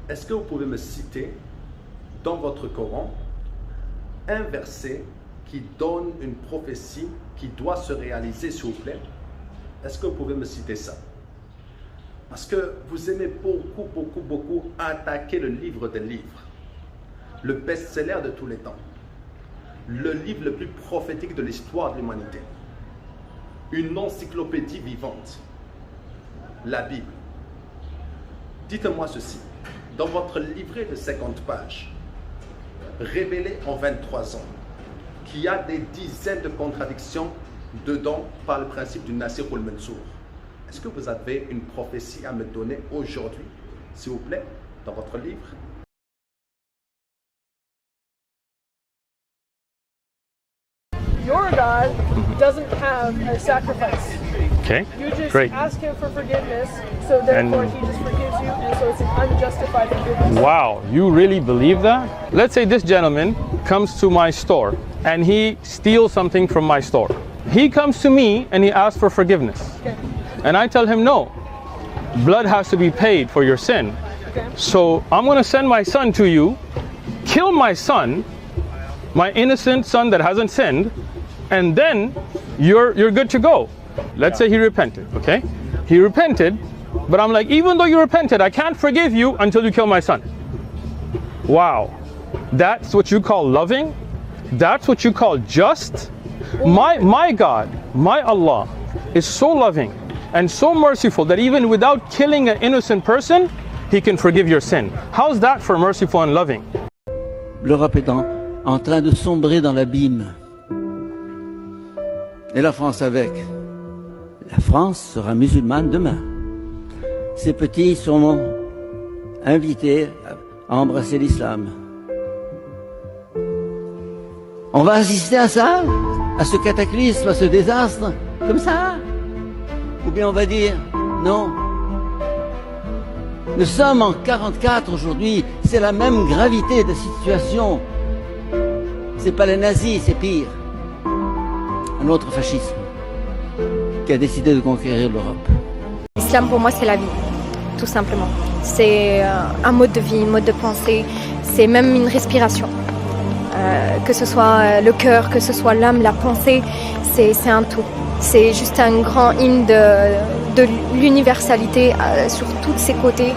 Est-ce que vous pouvez me citer dans votre Coran un verset qui donne une prophétie qui doit se réaliser, s'il vous plaît? Est-ce que vous pouvez me citer ça? Parce que vous aimez beaucoup attaquer le livre des livres, le best-seller de tous les temps, le livre le plus prophétique de l'histoire de l'humanité, une encyclopédie vivante, la Bible. Dites-moi ceci, dans votre livret de 50 pages, révélé en 23 ans, qu'il y a des dizaines de contradictions dedans par le principe du Nasikh ou le Mansour. Est-ce que vous avez une prophétie à me donner aujourd'hui, s'il vous plaît, dans votre livre? Your God doesn't have a sacrifice. Okay, You just great. ask him for forgiveness, so therefore he just forgives you, and so it's an unjustified forgiveness. Wow, you really believe that? Let's say this gentleman comes to my store and he steals something from my store. He comes to me and he asks for forgiveness. Okay. And I tell him no. Blood has to be paid for your sin. Okay. So I'm going to send my son to you, kill my son, my innocent son that hasn't sinned, and then you're good to go. Let's say he repented, okay? He repented, but I'm like, even though you repented, I can't forgive you until you kill my son. Wow. That's what you call loving? That's what you call just? My God, my Allah is so loving and so merciful that even without killing an innocent person, he can forgive your sin. How's that for merciful and loving? L'Europe est en train de sombrer dans l'abîme. Et la France avec. La France sera musulmane demain. Ces petits seront invités à embrasser l'islam. On va assister à ça? À ce cataclysme, à ce désastre? Comme ça? Ou bien on va dire non? Nous sommes en 44 aujourd'hui, c'est la même gravité de situation. C'est pas les nazis, c'est pire. Un autre fascisme qui a décidé de conquérir l'Europe. L'islam pour moi c'est la vie, tout simplement. C'est un mode de vie, un mode de pensée, c'est même une respiration. Que ce soit le cœur, que ce soit l'âme, la pensée, c'est un tout. C'est juste un grand hymne de l'universalité sur tous ses côtés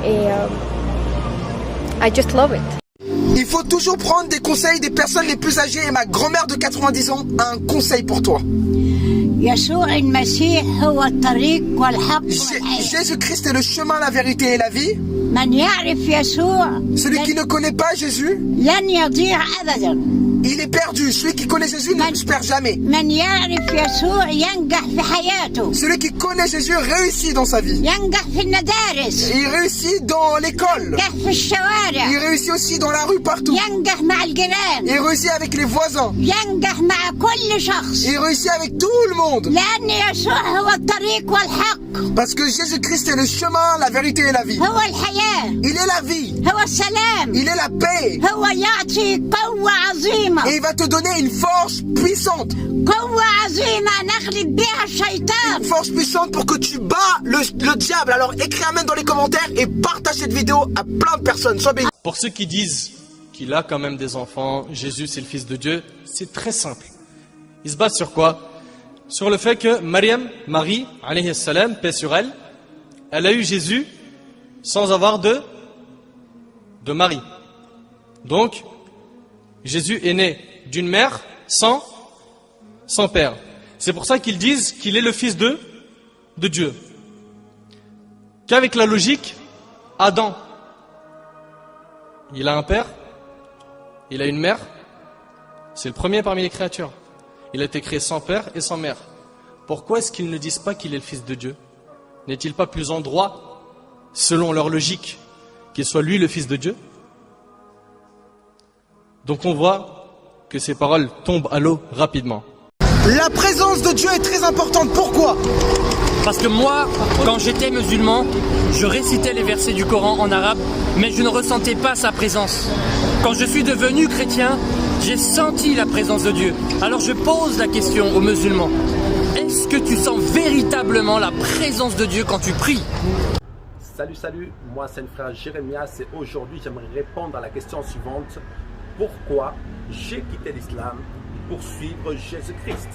et I just love it. Il faut toujours prendre des conseils des personnes les plus âgées et ma grand-mère de 90 ans a un conseil pour toi. Jésus-Christ est le chemin, la vérité et la vie. Celui qui ne connaît pas Jésus, il est perdu. Celui qui connaît Jésus ne se perd jamais. Celui qui connaît Jésus réussit dans sa vie. Il réussit dans l'école. Il réussit aussi dans la rue, partout. Il réussit avec les voisins. Il réussit avec tout le monde. Parce que Jésus-Christ est le chemin, la vérité et la vie. Il est la vie. Il est la paix. Et il va te donner une force puissante. Une force puissante pour que tu bats le diable. Alors écris amen dans les commentaires et partage cette vidéo à plein de personnes. Sois béni. Pour ceux qui disent qu'il a quand même des enfants, Jésus c'est le fils de Dieu, c'est très simple. Ils se basent sur quoi? Sur le fait que Marie, alayhi salam, paix sur elle, elle a eu Jésus sans avoir de mari. Donc, Jésus est né d'une mère sans père. C'est pour ça qu'ils disent qu'il est le fils de Dieu. Qu'avec la logique, Adam, il a un père, il a une mère, c'est le premier parmi les créatures. Il a été créé sans père et sans mère. Pourquoi est-ce qu'ils ne disent pas qu'il est le fils de Dieu? N'est-il pas plus en droit, selon leur logique, qu'il soit lui le fils de Dieu? Donc on voit que ces paroles tombent à l'eau rapidement. La présence de Dieu est très importante. Pourquoi? Parce que moi, quand j'étais musulman, je récitais les versets du Coran en arabe, mais je ne ressentais pas sa présence. Quand je suis devenu chrétien, j'ai senti la présence de Dieu. Alors je pose la question aux musulmans. Est-ce que tu sens véritablement la présence de Dieu quand tu pries? Salut, moi c'est le frère Jérémias et aujourd'hui j'aimerais répondre à la question suivante. Pourquoi j'ai quitté l'islam pour suivre Jésus-Christ?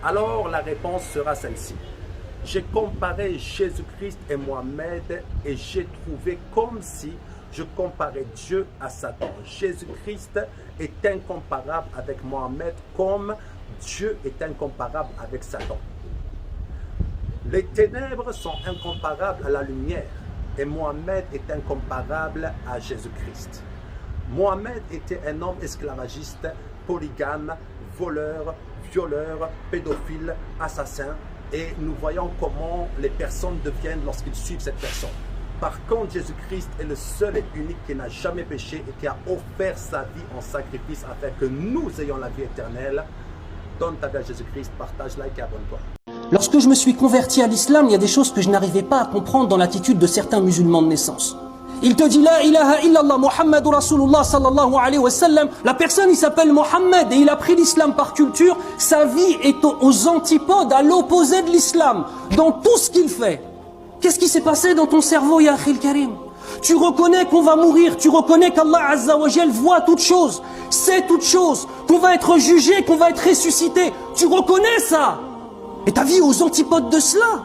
Alors la réponse sera celle-ci. J'ai comparé Jésus-Christ et Mohammed et j'ai trouvé comme si je comparais Dieu à Satan. Jésus-Christ est incomparable avec Mohammed comme Dieu est incomparable avec Satan. Les ténèbres sont incomparables à la lumière et Mohammed est incomparable à Jésus-Christ. Mohammed était un homme esclavagiste, polygame, voleur, violeur, pédophile, assassin et nous voyons comment les personnes deviennent lorsqu'ils suivent cette personne. Par contre, Jésus-Christ est le seul et unique qui n'a jamais péché et qui a offert sa vie en sacrifice afin que nous ayons la vie éternelle. Donne ta vie à Jésus-Christ, partage, like et abonne-toi. Lorsque je me suis converti à l'islam, il y a des choses que je n'arrivais pas à comprendre dans l'attitude de certains musulmans de naissance. Il te dit la ilaha illallah Muhammadur Rasulullah sallallahu alayhi wa sallam. La personne, il s'appelle Mohammed et il a pris l'islam par culture. Sa vie est aux antipodes, à l'opposé de l'islam, dans tout ce qu'il fait. Qu'est-ce qui s'est passé dans ton cerveau, ya Akhil Karim? Tu reconnais qu'on va mourir, tu reconnais qu'Allah Azza wa Jal voit toutes choses, sait toutes choses, qu'on va être jugé, qu'on va être ressuscité. Tu reconnais ça? Et ta vie est aux antipodes de cela.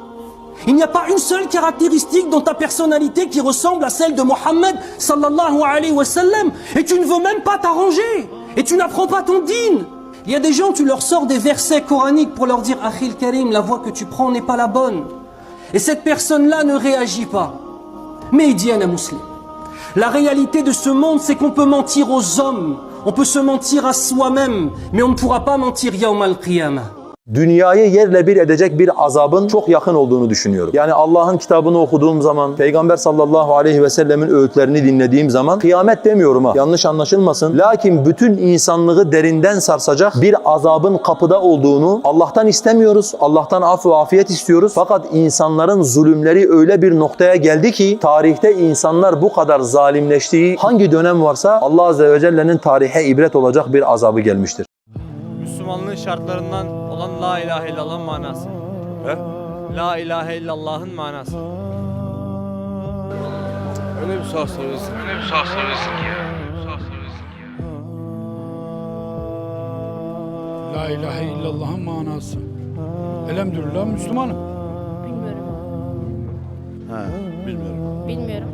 Il n'y a pas une seule caractéristique dans ta personnalité qui ressemble à celle de Mohammed sallallahu alayhi wa sallam. Et tu ne veux même pas t'arranger. Et tu n'apprends pas ton din. Il y a des gens, tu leur sors des versets coraniques pour leur dire « Akhil Karim, la voie que tu prends n'est pas la bonne. » Et cette personne-là ne réagit pas. Mais il dit un musulman. La réalité de ce monde, c'est qu'on peut mentir aux hommes. On peut se mentir à soi-même. Mais on ne pourra pas mentir Yawm al-Qiyamah. Dünyayı yerle bir edecek bir azabın çok yakın olduğunu düşünüyorum. Yani Allah'ın kitabını okuduğum zaman, Peygamber sallallahu aleyhi ve sellemin öğütlerini dinlediğim zaman, kıyamet demiyorum ha, yanlış anlaşılmasın. Lakin bütün insanlığı derinden sarsacak bir azabın kapıda olduğunu Allah'tan istemiyoruz. Allah'tan af ve afiyet istiyoruz. Fakat insanların zulümleri öyle bir noktaya geldi ki, tarihte insanlar bu kadar zalimleştiği hangi dönem varsa Allah Azze ve Celle'nin tarihe ibret olacak bir azabı gelmiştir. Müslümanlığın şartlarından olan La ilahe illallah'ın manası. La ilahe illallah'ın manası. Öyle bir soru soruyorsun. La ilahe illallah'ın manası. Elhamdülillah Müslümanım. Bilmiyorum. Bilmiyorum.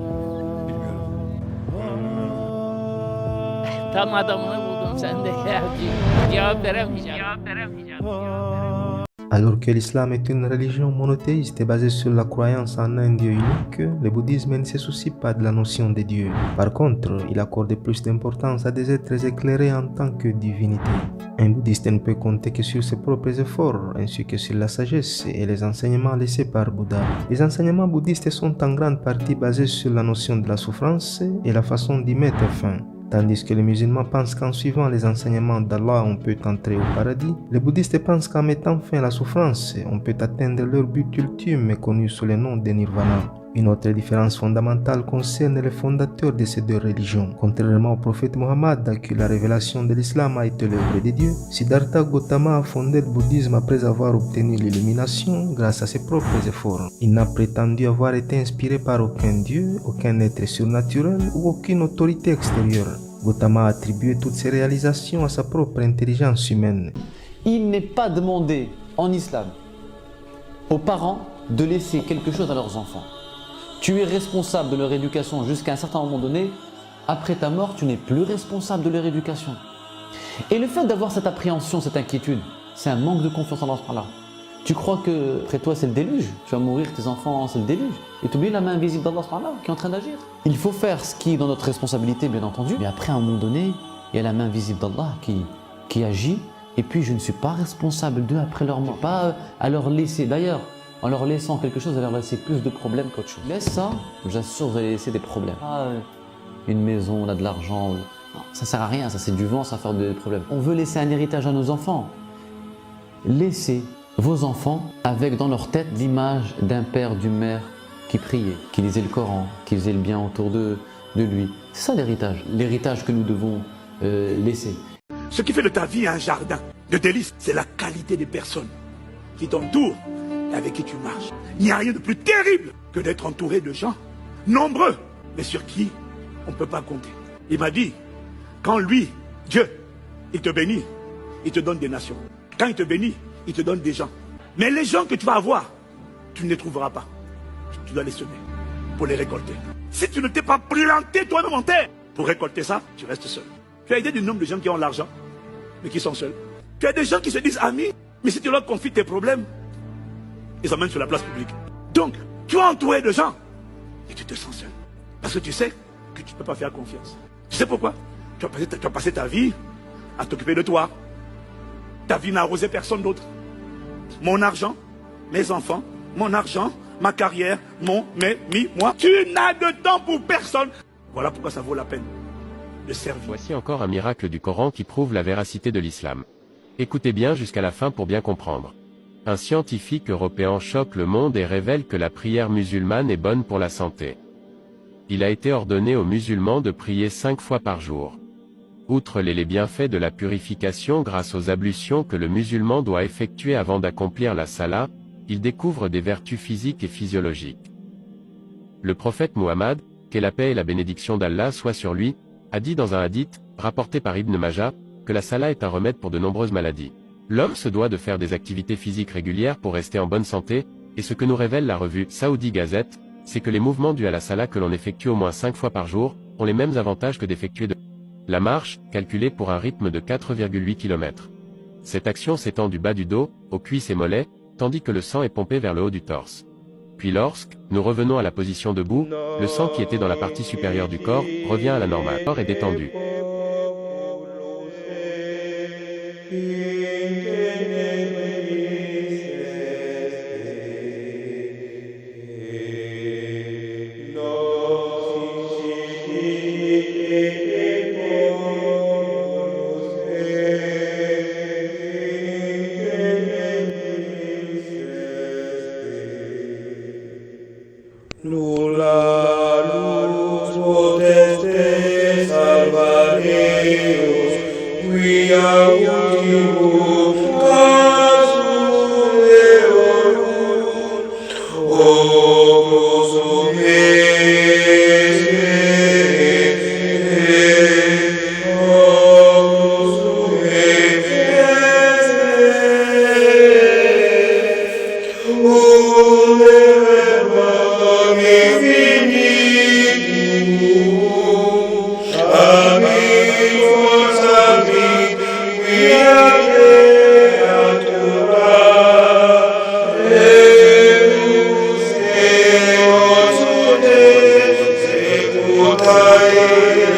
Tam adamını buldum sen de cevap veremeyeceğim. Alors que l'islam est une religion monothéiste et basée sur la croyance en un Dieu unique, le bouddhisme ne se soucie pas de la notion de Dieu. Par contre, il accorde plus d'importance à des êtres éclairés en tant que divinité. Un bouddhiste ne peut compter que sur ses propres efforts, ainsi que sur la sagesse et les enseignements laissés par Bouddha. Les enseignements bouddhistes sont en grande partie basés sur la notion de la souffrance et la façon d'y mettre fin. Tandis que les musulmans pensent qu'en suivant les enseignements d'Allah, on peut entrer au paradis, les bouddhistes pensent qu'en mettant fin à la souffrance, on peut atteindre leur but ultime connu sous le nom de Nirvana. Une autre différence fondamentale concerne les fondateurs de ces deux religions. Contrairement au prophète Mohammed, à qui la révélation de l'islam a été l'œuvre de Dieu, Siddhartha Gautama a fondé le bouddhisme après avoir obtenu l'illumination grâce à ses propres efforts. Il n'a prétendu avoir été inspiré par aucun dieu, aucun être surnaturel ou aucune autorité extérieure. Gautama a attribué toutes ses réalisations à sa propre intelligence humaine. Il n'est pas demandé en islam aux parents de laisser quelque chose à leurs enfants. Tu es responsable de leur éducation jusqu'à un certain moment donné. Après ta mort, tu n'es plus responsable de leur éducation. Et le fait d'avoir cette appréhension, cette inquiétude, c'est un manque de confiance en Allah. Tu crois que après toi c'est le déluge, tu vas mourir, tes enfants c'est le déluge, et tu oublies la main invisible d'Allah qui est en train d'agir. Il faut faire ce qui est dans notre responsabilité, bien entendu, mais après à un moment donné, il y a la main visible d'Allah qui agit, et puis je ne suis pas responsable d'eux après leur mort. Pas à leur laisser, d'ailleurs, en leur laissant quelque chose, à leur laisser plus de problèmes qu'autre chose. Laisse ça, j'assure, vous allez laisser des problèmes. Une maison, on a de l'argent, non, ça sert à rien, ça c'est du vent, ça va faire des problèmes. On veut laisser un héritage à nos enfants. Laissez vos enfants avec dans leur tête l'image d'un père, d'une mère qui priait, qui lisait le Coran, qui faisait le bien autour de lui. C'est ça l'héritage que nous devons laisser. Ce qui fait de ta vie un jardin de délices, c'est la qualité des personnes qui t'entourent et avec qui tu marches. Il n'y a rien de plus terrible que d'être entouré de gens nombreux, mais sur qui on ne peut pas compter. Il m'a dit, quand lui, Dieu, il te bénit, il te donne des nations. Quand il te bénit, il te donne des gens. Mais les gens que tu vas avoir, tu ne les trouveras pas. Tu dois les semer pour les récolter. Si tu ne t'es pas planté toi-même en terre pour récolter ça, tu restes seul. Tu as idée du nombre de gens qui ont l'argent, mais qui sont seuls. Tu as des gens qui se disent amis, mais si tu leur confies tes problèmes, ils emmènent sur la place publique. Donc, tu es entouré de gens, et tu te sens seul. Parce que tu sais que tu ne peux pas faire confiance. Tu sais pourquoi? Tu as passé ta vie à t'occuper de toi. Ta vie n'a arrosé personne d'autre. Mon argent, mes enfants, mon argent, ma carrière, moi. Tu n'as de temps pour personne. Voilà pourquoi ça vaut la peine de servir. Voici encore un miracle du Coran qui prouve la véracité de l'islam. Écoutez bien jusqu'à la fin pour bien comprendre. Un scientifique européen choque le monde et révèle que la prière musulmane est bonne pour la santé. Il a été ordonné aux musulmans de prier 5 fois par jour. Outre les bienfaits de la purification grâce aux ablutions que le musulman doit effectuer avant d'accomplir la salat, il découvre des vertus physiques et physiologiques. Le prophète Muhammad, qu'est la paix et la bénédiction d'Allah soit sur lui, a dit dans un hadith, rapporté par Ibn Majah, que la salat est un remède pour de nombreuses maladies. L'homme se doit de faire des activités physiques régulières pour rester en bonne santé, et ce que nous révèle la revue Saudi Gazette, c'est que les mouvements dus à la salat que l'on effectue au moins 5 fois par jour, ont les mêmes avantages que d'effectuer la marche, calculée pour un rythme de 4,8 km. Cette action s'étend du bas du dos, aux cuisses et mollets, tandis que le sang est pompé vers le haut du torse. Puis lorsque nous revenons à la position debout, le sang qui était dans la partie supérieure du corps, revient à la normale. Le corps est détendu. Amen.